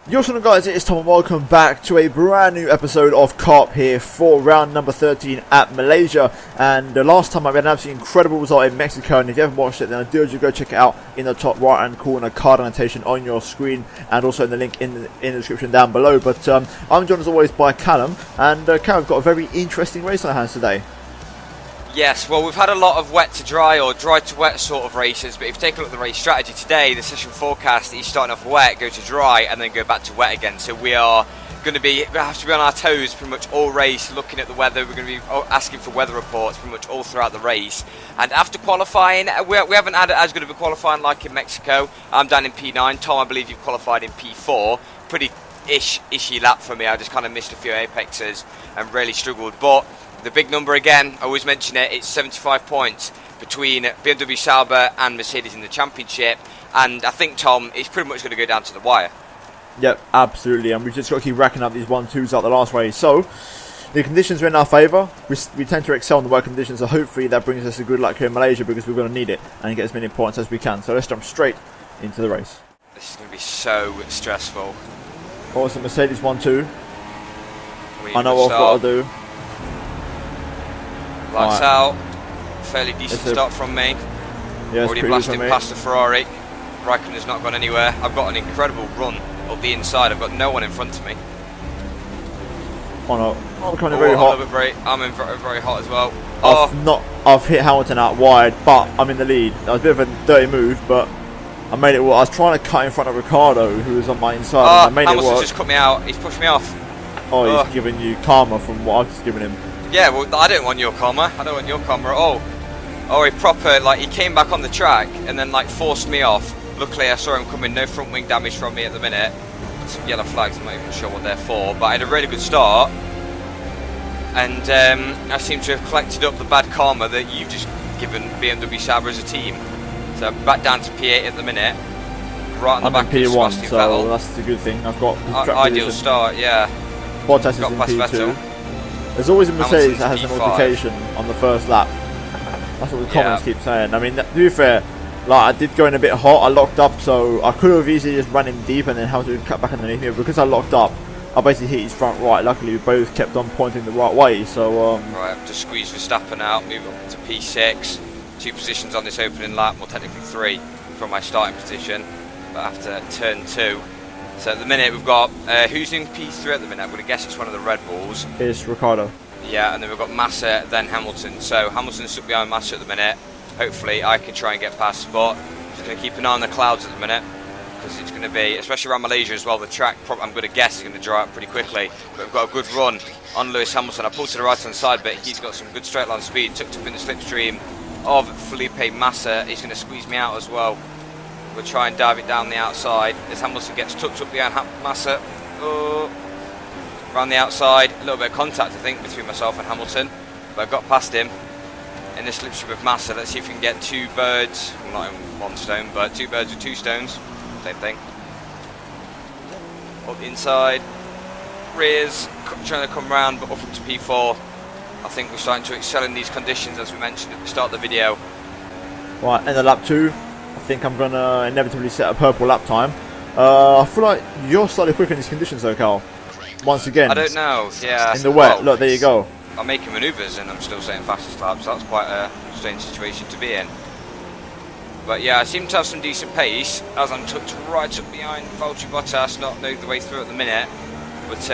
Yo, what's up guys, it's Tom and welcome back to a brand new episode of Coop here for round number 13 at Malaysia. And the last time I had an absolutely incredible result in Mexico, and if you haven't watched it then I do urge you to go check it out in the top right hand corner, card annotation on your screen, and also in the link in the description down below. But I'm joined as always by Callum, and Callum, we've got a very interesting race on our hands today. Yes, well, we've had a lot of wet to dry or dry to wet sort of races, but if you take a look at the race strategy today, the session forecast is starting off wet, go to dry, and then go back to wet again. So we are going to have to be on our toes pretty much all race, looking at the weather. We're going to be asking for weather reports pretty much all throughout the race. And after qualifying, we haven't had as good of a qualifying like in Mexico. I'm down in P9. Tom, I believe you've qualified in P4. Pretty ishy lap for me. I just kind of missed a few apexes and really struggled. But the big number again, I always mention it, it's 75 points between BMW Sauber and Mercedes in the championship, and I think, Tom, it's pretty much going to go down to the wire. Yep, absolutely, and we've just got to keep racking up these 1-2s out the last race. So, the conditions are in our favour. We tend to excel in the wet conditions, so hopefully that brings us a good luck here in Malaysia, because we're going to need it and get as many points as we can. So let's jump straight into the race. This is going to be so stressful. Also, Mercedes 1-2. I know what I've got to do. Lights out. Fairly decent start from me. Yeah, already blasting past the Ferrari. Raikkonen's not gone anywhere. I've got an incredible run up the inside. I've got no one in front of me. Oh no, I'm coming in very hot. I'm in very hot as well. I've hit Hamilton out wide, but I'm in the lead. That was a bit of a dirty move, but I made it work. I was trying to cut in front of Ricardo, who was on my inside, and I made it work. Just cut me out. He's pushed me off. Oh, he's giving you karma from what I've just given him. Yeah, well, I don't want your karma. I don't want your karma at all. Oh, he came back on the track and then, forced me off. Luckily, I saw him coming. No front wing damage from me at the minute. Some yellow flags, I'm not even sure what they're for. But I had a really good start. And I seem to have collected up the bad karma that you've just given BMW Sauber as a team. So back down to P8 at the minute. Right on the back of P1, so that's a good thing. I've got ideal start, yeah. Bottas is in P2. There's always a Mercedes that has a notification on the first lap. That's what the comments keep saying. I mean, to be fair, I did go in a bit hot. I locked up, so I could have easily just run him deep and then Hamilton cut back underneath me. But because I locked up, I basically hit his front right. Luckily, we both kept on pointing the right way. So right, I've just squeezed Verstappen out, move up to P6. 2 positions on this opening lap, well technically 3 from my starting position, but after turn 2. So at the minute we've got, who's in P3 at the minute? I'm going to guess it's one of the Red Bulls. It's Ricardo. Yeah, and then we've got Massa, then Hamilton. So Hamilton's stuck behind Massa at the minute. Hopefully I can try and get past, but just going to keep an eye on the clouds at the minute, because it's going to be, especially around Malaysia as well, the track, I'm going to guess, is going to dry up pretty quickly. But we've got a good run on Lewis Hamilton. I pulled to the right hand side, but he's got some good straight line speed, tucked up in the slipstream of Felipe Massa. He's going to squeeze me out as well. We'll try and dive it down the outside as Hamilton gets tucked up behind Massa. Around the outside, a little bit of contact I think between myself and Hamilton, but I got past him in the slipstream of Massa. Let's see if we can get 2 birds, well, not in 1 stone, but 2 birds with 2 stones, same thing. Up the inside, rears, trying to come round, but up into P4. I think we're starting to excel in these conditions, as we mentioned at the start of the video. Right, end of lap 2. I think I'm going to inevitably set a purple lap time. I feel like you're slightly quicker in these conditions though, Carl. Once again. I don't know, yeah. In the wet, look, there you go. I'm making manoeuvres and I'm still setting fastest laps. That's quite a strange situation to be in. But yeah, I seem to have some decent pace as I'm tucked right up behind Valtteri Bottas, not know the way through at the minute. But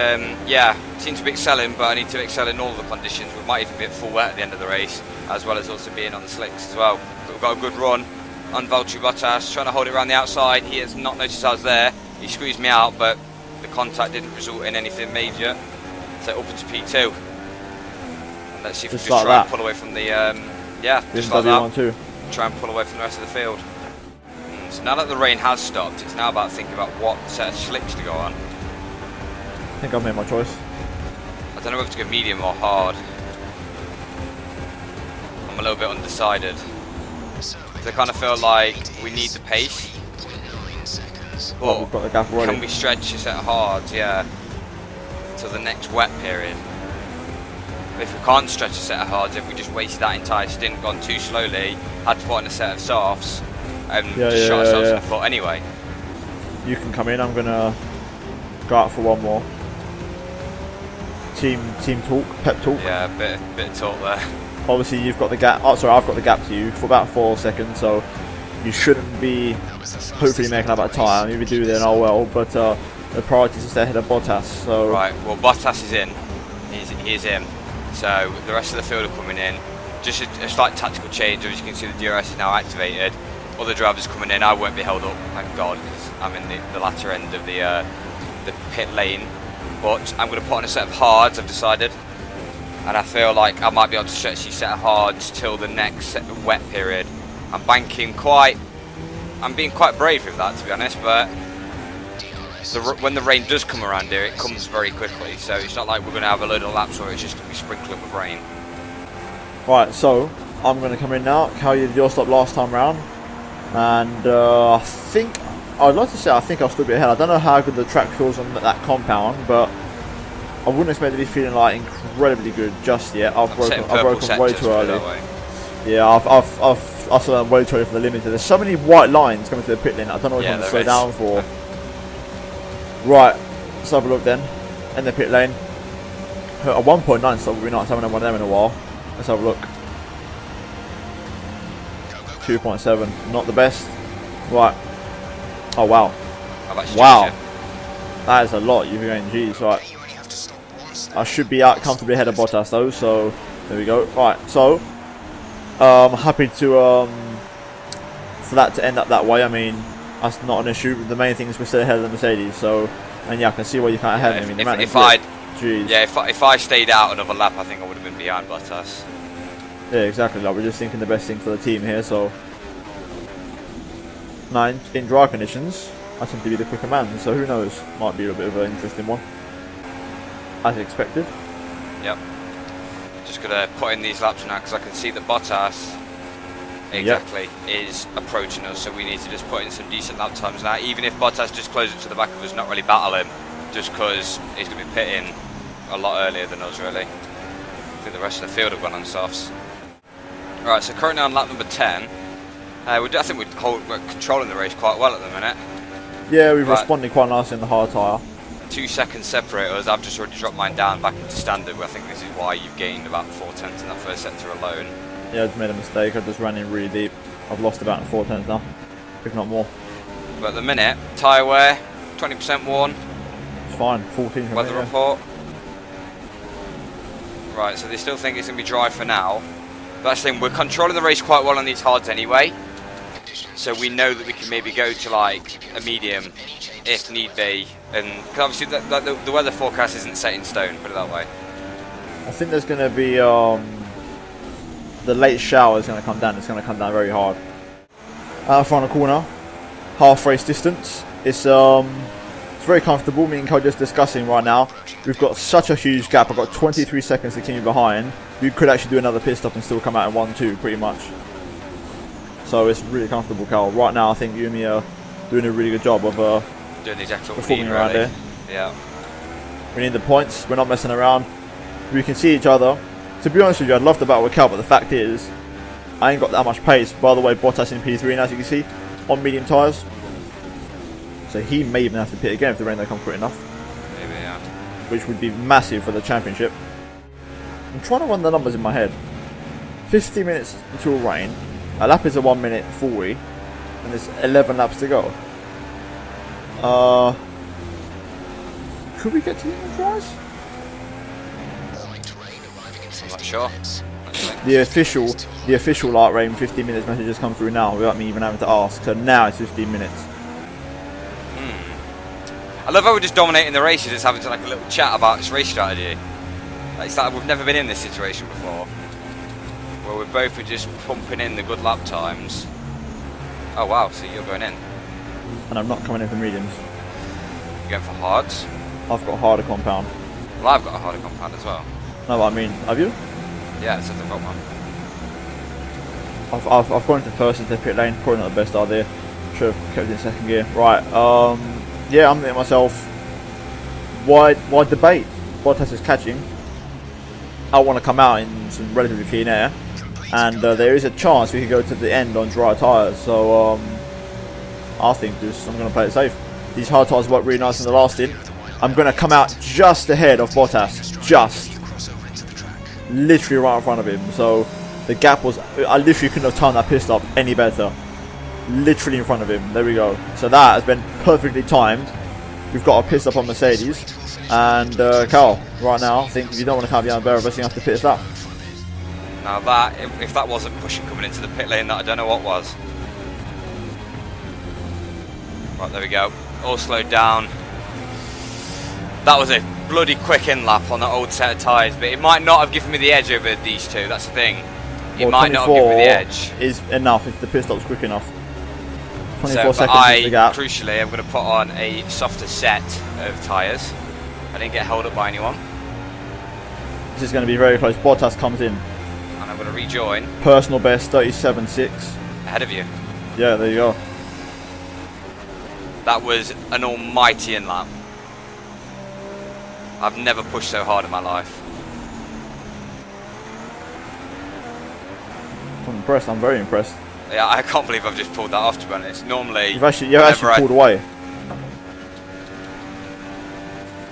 yeah, seem to be excelling, but I need to excel in all the conditions. We might even be at full wet at the end of the race, as well as also being on the slicks as well. But we've got a good run on Valtteri Bottas, trying to hold it around the outside. He has not noticed I was there. He squeezed me out, but the contact didn't result in anything major. So up into P2. And let's see if we can just try and pull away from the, just like that. Try and pull away from the rest of the field. So now that the rain has stopped, it's now about thinking about what set of slicks to go on. I think I've made my choice. I don't know whether to go medium or hard. I'm a little bit undecided. I kind of feel like we need the pace. But we've got the gap already. Can we stretch this at hard, yeah, till the next wet period? If we can't stretch a set of hards, if we just wasted that entire stint, gone too slowly, had to put on a set of softs, and just shot ourselves in the foot anyway. You can come in, I'm gonna Go out for one more. Team talk, pep talk. Yeah, a bit of talk there. Obviously, you've got the gap. Oh, sorry, I've got the gap to you for about 4 seconds, so you shouldn't be hopefully making up that time. If you do, then oh well. But the priority is to stay ahead of Bottas. So right, well, Bottas is in. He's in. So the rest of the field are coming in. Just a slight tactical change. As you can see, the DRS is now activated. Other drivers coming in. I won't be held up, thank God, because I'm in the latter end of the pit lane. But I'm going to put on a set of hards, I've decided. And I feel like I might be able to stretch these set of hards till the next wet period. I'm being quite brave with that, to be honest, but when the rain does come around here, it comes very quickly. So it's not like we're going to have a load of laps where it's just going to be sprinkling with rain. Right, so I'm going to come in now. Cal, you did your stop last time round. And I think I'd like to say I think I'll still be ahead. I don't know how good the track feels on that compound, but I wouldn't expect to be feeling like incredibly good just yet. I've broken way too early. Yeah, I've still way too early for the limiter. There's so many white lines coming to the pit lane. I don't know what I'm going to slow down for. Right, let's have a look then. In the pit lane. A 1.9 stop would be nice. I haven't had one of them in a while. Let's have a look. 2.7, not the best. Right. Oh wow. Wow. That is a lot. You're going G's, right. I should be out comfortably ahead of Bottas though, so there we go. Right, so I'm happy to for that to end up that way. I mean, that's not an issue. The main thing is we're still ahead of the Mercedes, so and yeah, I can see why you can't ahead. I mean, if I stayed out another lap, I think I would have been behind Bottas. Yeah, exactly. Like we're just thinking the best thing for the team here. So now in dry conditions, I tend to be the quicker man. So who knows? Might be a bit of an interesting one, as expected. Yep. Just gonna put in these laps now because I can see that Bottas is approaching us. So we need to just put in some decent lap times now. Even if Bottas just closes to the back of us, not really battle him, just because he's gonna be pitting a lot earlier than us. Really, I think the rest of the field have gone on softs. Right, so currently on lap number 10. I think we're controlling the race quite well at the minute. Yeah, we've responded quite nicely in the hard tyre. 2 seconds separate us. I've just already dropped mine down back into standard. I think this is why you've gained about 4/10 in that first sector alone. Yeah, I just made a mistake. I just ran in really deep. I've lost about 4/10 now, if not more. But at the minute, tyre wear, 20% worn. It's fine, 14 from Weather report. Right, so they still think it's going to be dry for now. That's the thing, we're controlling the race quite well on these hards anyway, so we know that we can maybe go to like a medium if need be, and cause obviously the weather forecast isn't set in stone, put it that way. I think there's going to be the late shower is going to come down. It's going to come down very hard. Final corner, half race distance. It's very comfortable. Me and Cole just discussing right now. We've got such a huge gap. I've got 23 seconds to keep me behind. We could actually do another pit stop and still come out in 1-2 pretty much. So it's really comfortable, Cal. Right now, I think you and me are doing a really good job of doing exactly what performing around here. Yeah. We need the points. We're not messing around. We can see each other. To be honest with you, I'd love to battle with Cal, but the fact is, I ain't got that much pace. By the way, Bottas in P3, and as you can see, on medium tyres. So he may even have to pit again if the rain don't come quick enough. Maybe, yeah. Which would be massive for the championship. I'm trying to run the numbers in my head. 50 minutes until rain. A lap is a 1 minute 40, and there's 11 laps to go. Could we get to the end twice? I'm not sure. The official light rain 15 minutes message has come through now without me even having to ask. So now it's 15 minutes. I love how we're just dominating the races, just having to like a little chat about this race strategy. It's like we've never been in this situation before, where we're both just pumping in the good lap times. Oh wow, so you're going in. And I'm not coming in for mediums. You're going for hards? I've got a harder compound. Well, I've got a harder compound as well. No, I mean, have you? Yeah, it says I've got one. I've gone into first into the pit lane, probably not the best idea. Should have kept it in second gear. Right, yeah, I'm thinking to myself, why debate? Bottas is catching. I want to come out in some relatively clean air, and there is a chance we could go to the end on dry tyres. So I think I'm going to play it safe. These hard tyres work really nice in the last stint. I'm going to come out just ahead of Bottas. Just. Literally right in front of him. So the gap was, I literally couldn't have timed that pit stop any better. Literally in front of him. There we go. So that has been perfectly timed. We've got a pit stop on Mercedes. And Carl, right now, I think if you don't want to come behind the barrel, you have to pit stop. Now that, if that wasn't pushing coming into the pit lane, that I don't know what was. Right, there we go. All slowed down. That was a bloody quick in lap on that old set of tyres, but it might not have given me the edge over these two. That's the thing. It might not have given me the edge. Is enough if the pit stop's quick enough. 24 So, seconds is the gap. Crucially, I'm going to put on a softer set of tyres. I didn't get held up by anyone. This is going to be very close. Bottas comes in. And I'm going to rejoin. Personal best 37.6. Ahead of you. Yeah, there you go. That was an almighty in lap. I've never pushed so hard in my life. I'm impressed. I'm very impressed. Yeah, I can't believe I've just pulled that off, to be honest. Normally, you've actually pulled away.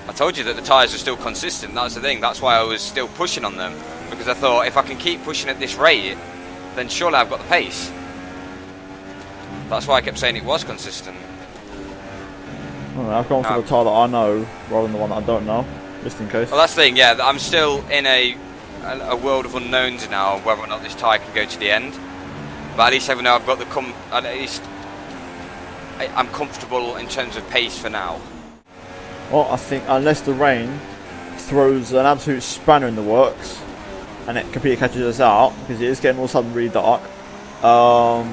I told you that the tyres are still consistent. That's the thing. That's why I was still pushing on them, because I thought if I can keep pushing at this rate, then surely I've got the pace. That's why I kept saying it was consistent. I've gone for the tyre that I know rather than the one that I don't know, just in case. Well, that's the thing. Yeah, I'm still in a world of unknowns now, whether or not this tyre can go to the end. But at least I know I've got at least I'm comfortable in terms of pace for now. Well, I think unless the rain throws an absolute spanner in the works and it completely catches us out, because it is getting all of a sudden really dark, I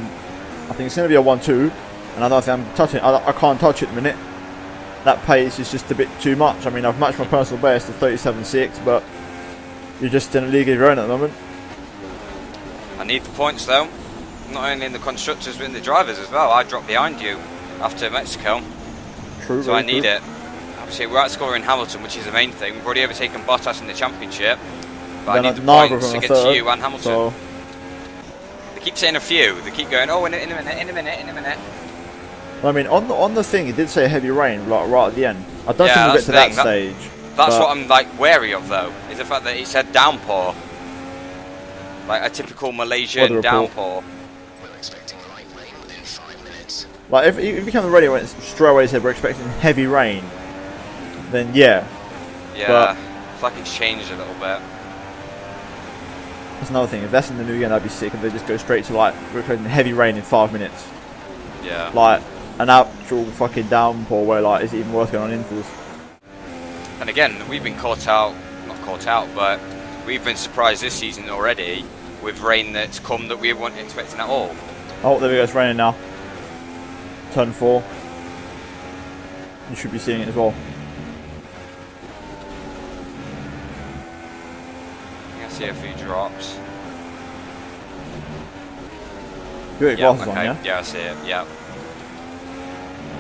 think it's going to be a 1-2, and I don't think I'm touching it. I can't touch it at the minute. That pace is just a bit too much. I mean, I've matched my personal best to 37.6, but you're just in a league of your own at the moment. I need the points though, not only in the constructors but in the drivers as well. I dropped behind you after Mexico, True, so I need it. Obviously, we're outscoring Hamilton, which is the main thing. We've already overtaken Bottas in the championship, but I need the points against you and Hamilton. So. They keep saying a few. They keep going, oh, in a minute. I mean, on the thing, it did say heavy rain right at the end. I don't think we'll get to that stage. That's what I'm like wary of though, is the fact that it said downpour, like a typical Malaysian downpour. We're expecting light rain within 5 minutes. Like if you come ready when it's straight away said we're expecting heavy rain, then yeah. Yeah, but it's like it's changed a little bit. That's another thing. If that's in the new game, that'd be sick. If they just go straight to like we're expecting heavy rain in 5 minutes. Yeah. Like an actual fucking downpour where like is it even worth going on intervals? And again, we've been not caught out, but we've been surprised this season already with rain that's come that we weren't expecting at all. Oh, there we go, it's raining now. Turn 4. You should be seeing it as well. I see a few drops. You got your glasses on, yeah? Yeah, I see it, yeah.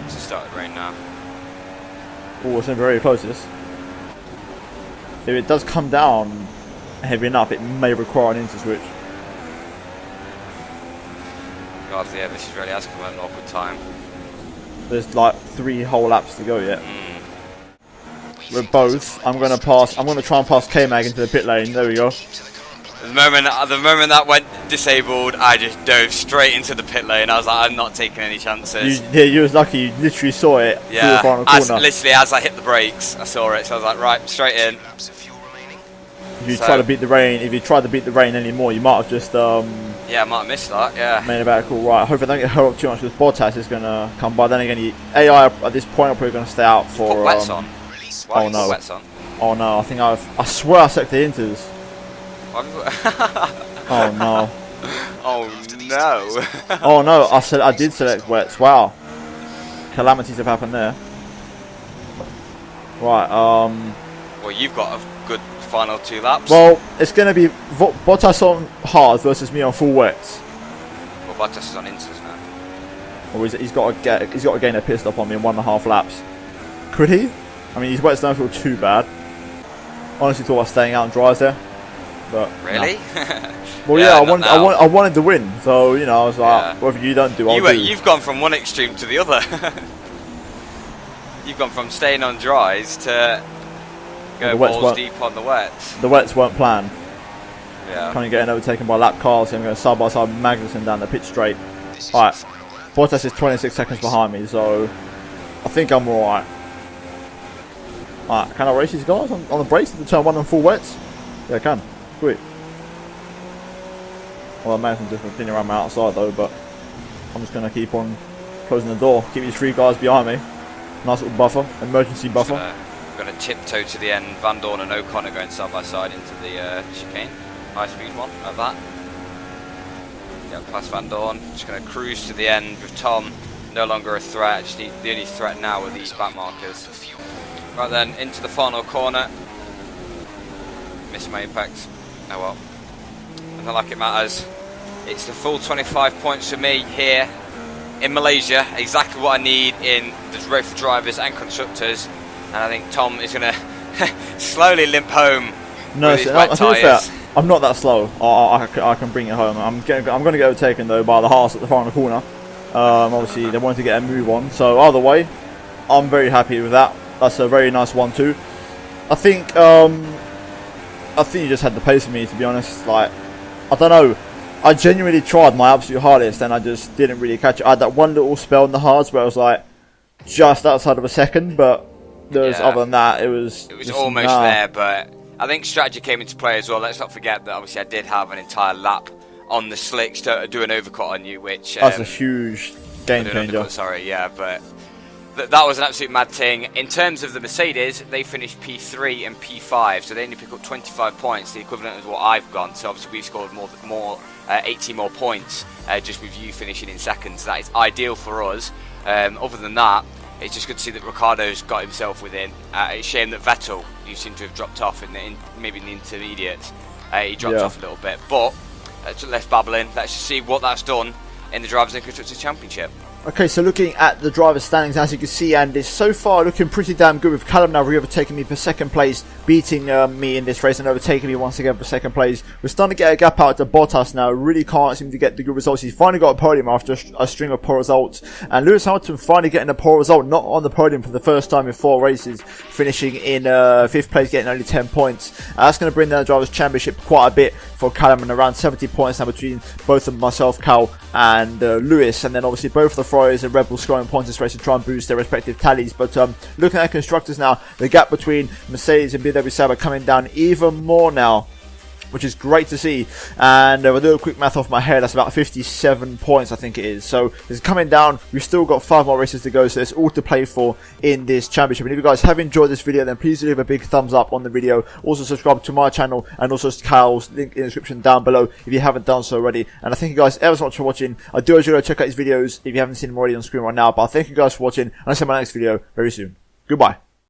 It's started rain now. Oh, it's very close, this. If it does come down heavy enough, it may require an inter-switch. God, yeah, this is really asking for an awkward time. There's like 3 whole laps to go yet. We're both. I'm going to try and pass K-Mag into the pit lane. There we go. The moment that went disabled, I just dove straight into the pit lane. I was like, I'm not taking any chances. You was lucky. You literally saw it through the final corner. Literally as I hit the brakes, I saw it. So I was like, right, straight in. If you try to beat the rain, anymore, you might have just yeah, I might have missed that. Yeah. Made about cool. Right. I hope I don't get held up too much because Bottas is going to come by. Then again, AI at this point are probably going to stay out for. Put wets on. Why oh no. Put wets on? Oh no! I swear I set the inters. Oh no. Oh no. Oh no! I did select wets. Wow. Calamities have happened there. Right. Well, you've got a good final 2 laps. Well, it's going to be Bottas on hard versus me on full wets. Well, Bottas is on inters now. Or he's got to gain a pit stop on me in 1.5 laps. Could he? I mean, his wets don't feel too bad. Honestly, thought I was staying out and dries there. But really? No. Well, yeah, I wanted to win, so you know, I was like, whatever you don't do, I'll do. You've gone from one extreme to the other. You've gone from staying on dries to going balls deep on the wets. The wets weren't planned. Yeah. Kind of getting overtaken by lap cars, so I'm going side by side with Magnussen down the pit straight. Alright, Bottas is 26 seconds behind me, so I think I'm alright. Alright, can I race these guys on the brakes to turn 1 on full wets? Yeah, I can. Sweet. Well, I managed to continue around my outside though, but I'm just going to keep on closing the door. Keep these 3 guys behind me. Nice little buffer, emergency buffer. Going to tiptoe to the end. Van Dorn and Ocon are going side by side into the chicane. High speed one, like that. Yeah, past Van Dorn. Just going to cruise to the end with Tom. No longer a threat. Just the only threat now are these back markers. Right then, into the final corner. Missed my impact. Oh well. Nothing like it matters. It's the full 25 points for me here in Malaysia. Exactly what I need in the race for drivers and constructors. And I think Tom is going to slowly limp home. No, with his wet tyres. I'm not that slow. I can bring it home. I'm going to get overtaken though by the Haas at the final corner. Obviously, they wanted to get a move on. So either way, I'm very happy with that. That's a very nice 1-2. I think you just had the pace of me, to be honest. Like, I don't know. I genuinely tried my absolute hardest, and I just didn't really catch it. I had that one little spell in the hards where I was like just outside of a second, but other than that, it was almost there. But I think strategy came into play as well. Let's not forget that obviously I did have an entire lap on the slicks to do an overcut on you, which that's a huge game changer. Sorry, yeah, but that was an absolute mad thing. In terms of the Mercedes, they finished P3 and P5, so they only pick up 25 points, the equivalent of what I've gone. So obviously we've scored 80 more points just with you finishing in seconds. That is ideal for us. Other than that, it's just good to see that Ricciardo's got himself within. It's a shame that Vettel, you seem to have dropped off maybe in the intermediates. He dropped off a little bit, but less babbling. Let's just see what that's done in the Drivers' and Constructors' Championship. Okay, so looking at the driver's standings, as you can see, and it's so far looking pretty damn good, with Callum now overtaking me for second place, beating me in this race and overtaking me once again for second place. We're starting to get a gap out to Bottas now. Really can't seem to get the good results. He's finally got a podium after a string of poor results, and Lewis Hamilton finally getting a poor result, not on the podium for the first time in 4 races, finishing in 5th place, getting only 10 points. That's going to bring down the Drivers' Championship quite a bit for Callum, and around 70 points now between both of myself, Cal, and Lewis. And then obviously both the Ferraris and Red Bull scoring points this race to try and boost their respective tallies. But looking at constructors now, the gap between Mercedes and BMW Sauber coming down even more now, which is great to see. And we'll do a quick math off my head. That's about 57 points, I think it is. So it's coming down. We've still got 5 more races to go, so it's all to play for in this championship. And if you guys have enjoyed this video, then please do leave a big thumbs up on the video. Also subscribe to my channel and also Cal's link in the description down below if you haven't done so already. And I thank you guys ever so much for watching. I do urge you to check out these videos if you haven't seen them already on screen right now. But I thank you guys for watching, and I'll see you in my next video very soon. Goodbye.